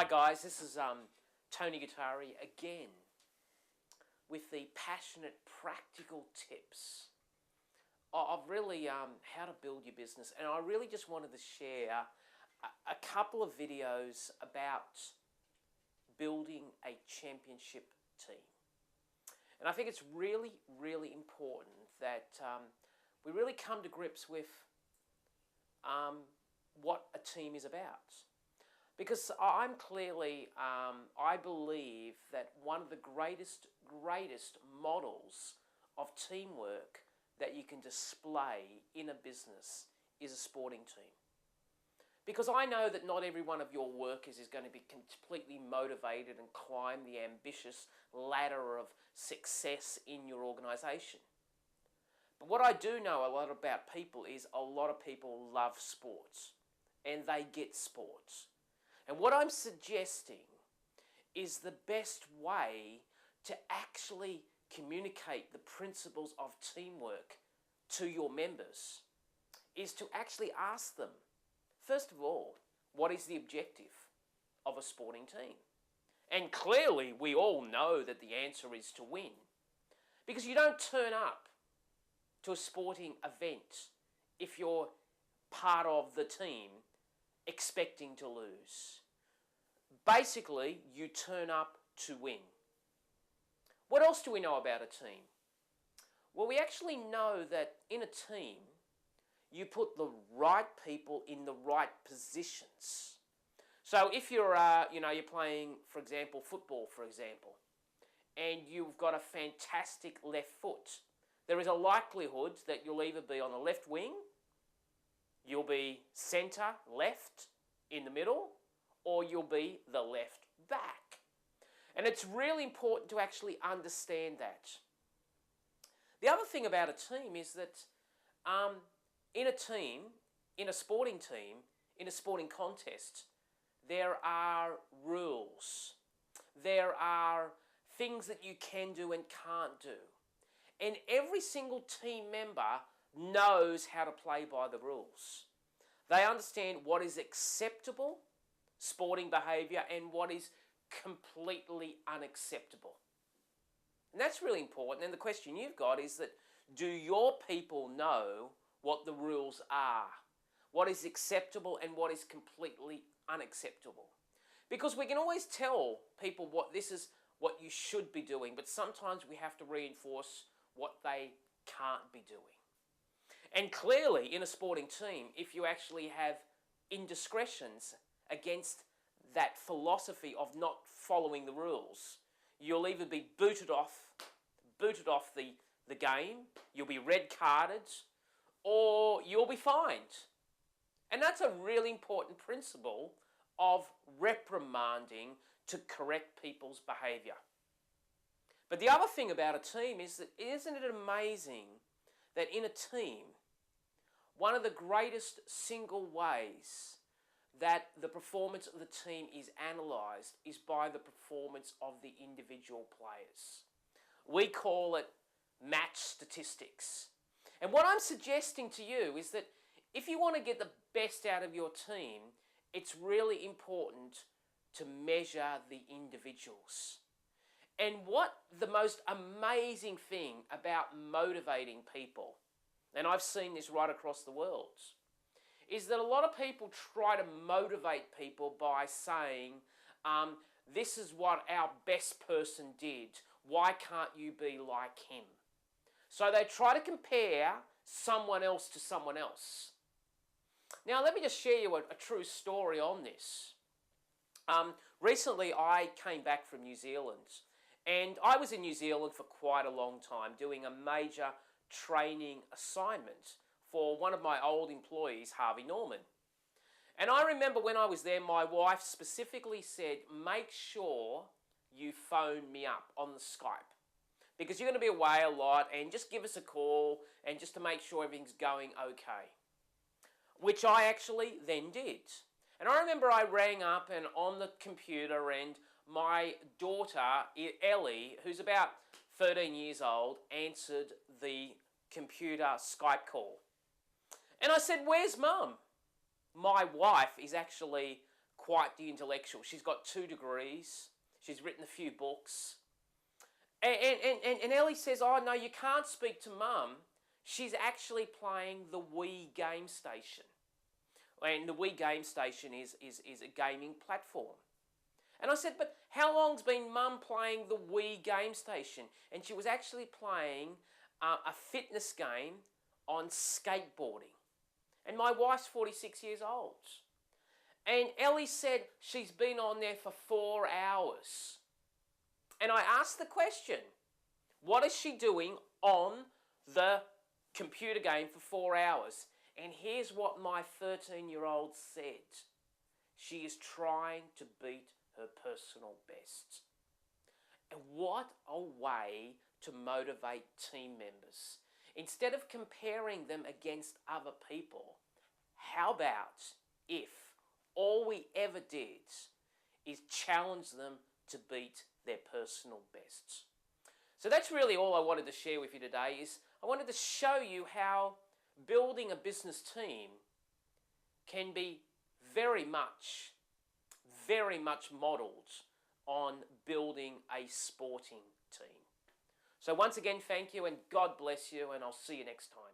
Hi guys, this is Tony Gattari again with the passionate practical tips of really how to build your business. And I really just wanted to share a couple of videos about building a championship team. And I think it's really, really important that we really come to grips with what a team is about. Because I'm clearly, I believe that one of the greatest models of teamwork that you can display in a business is a sporting team. Because I know that not every one of your workers is going to be completely motivated and climb the ambitious ladder of success in your organisation. But what I do know a lot about people is a lot of people love sports and they get sports. And what I'm suggesting is the best way to actually communicate the principles of teamwork to your members is to actually ask them, first of all, what is the objective of a sporting team? And clearly we all know that the answer is to win. Because you don't turn up to a sporting event if you're part of the team expecting to lose. Basically, you turn up to win. What else do we know about a team? Well, we actually know that in a team, you put the right people in the right positions. So if you're, you're playing, for example, football, for example, and you've got a fantastic left foot, there is a likelihood that you'll either be on the left wing, you'll be centre, left, in the middle, or you'll be the left back. And it's really important to actually understand that. The other thing about a team is that in a team, in a sporting team, in a sporting contest, there are rules. There are things that you can do and can't do. And every single team member knows how to play by the rules. They understand what is acceptable sporting behaviour and what is completely unacceptable. And that's really important. And the question you've got is that, do your people know what the rules are? What is acceptable and what is completely unacceptable? Because we can always tell people this is what you should be doing, but sometimes we have to reinforce what they can't be doing. And clearly in a sporting team, if you actually have indiscretions against that philosophy of not following the rules, you'll either be booted off the game, you'll be red carded, or you'll be fined. And that's a really important principle of reprimanding to correct people's behaviour. But the other thing about a team is that, isn't it amazing that in a team, one of the greatest single ways that the performance of the team is analysed is by the performance of the individual players. We call it match statistics. And what I'm suggesting to you is that if you want to get the best out of your team, it's really important to measure the individuals. And what the most amazing thing about motivating people, and I've seen this right across the world, is that a lot of people try to motivate people by saying, this is what our best person did. Why can't you be like him? So they try to compare someone else to someone else. Now, let me just share you a true story on this. Recently, I came back from New Zealand, and I was in New Zealand for quite a long time doing a major training assignment for one of my old employees, Harvey Norman. And I remember when I was there, my wife specifically said, make sure you phone me up on the Skype, because you're going to be away a lot, and just give us a call and just to make sure everything's going okay. Which I actually then did. And I remember I rang up and on the computer, and my daughter, Ellie, who's about 13 years old, answered the computer Skype call. And I said, where's Mum? My wife is actually quite the intellectual. She's got 2 degrees. She's written a few books. And Ellie says, oh, no, you can't speak to Mum. She's actually playing the Wii game station. And the Wii game station is a gaming platform. And I said, but how long's been Mum playing the Wii game station? And she was actually playing a fitness game on skateboarding. And my wife's 46 years old. And Ellie said she's been on there for 4 hours. And I asked the question, what is she doing on the computer game for 4 hours? And here's what my 13-year-old said. She is trying to beat her personal best. And what a way to motivate team members. Instead of comparing them against other people, how about if all we ever did is challenge them to beat their personal bests? So that's really all I wanted to share with you today. Is I wanted to show you how building a business team can be very much modeled on building a sporting team. So once again, thank you and God bless you, and I'll see you next time.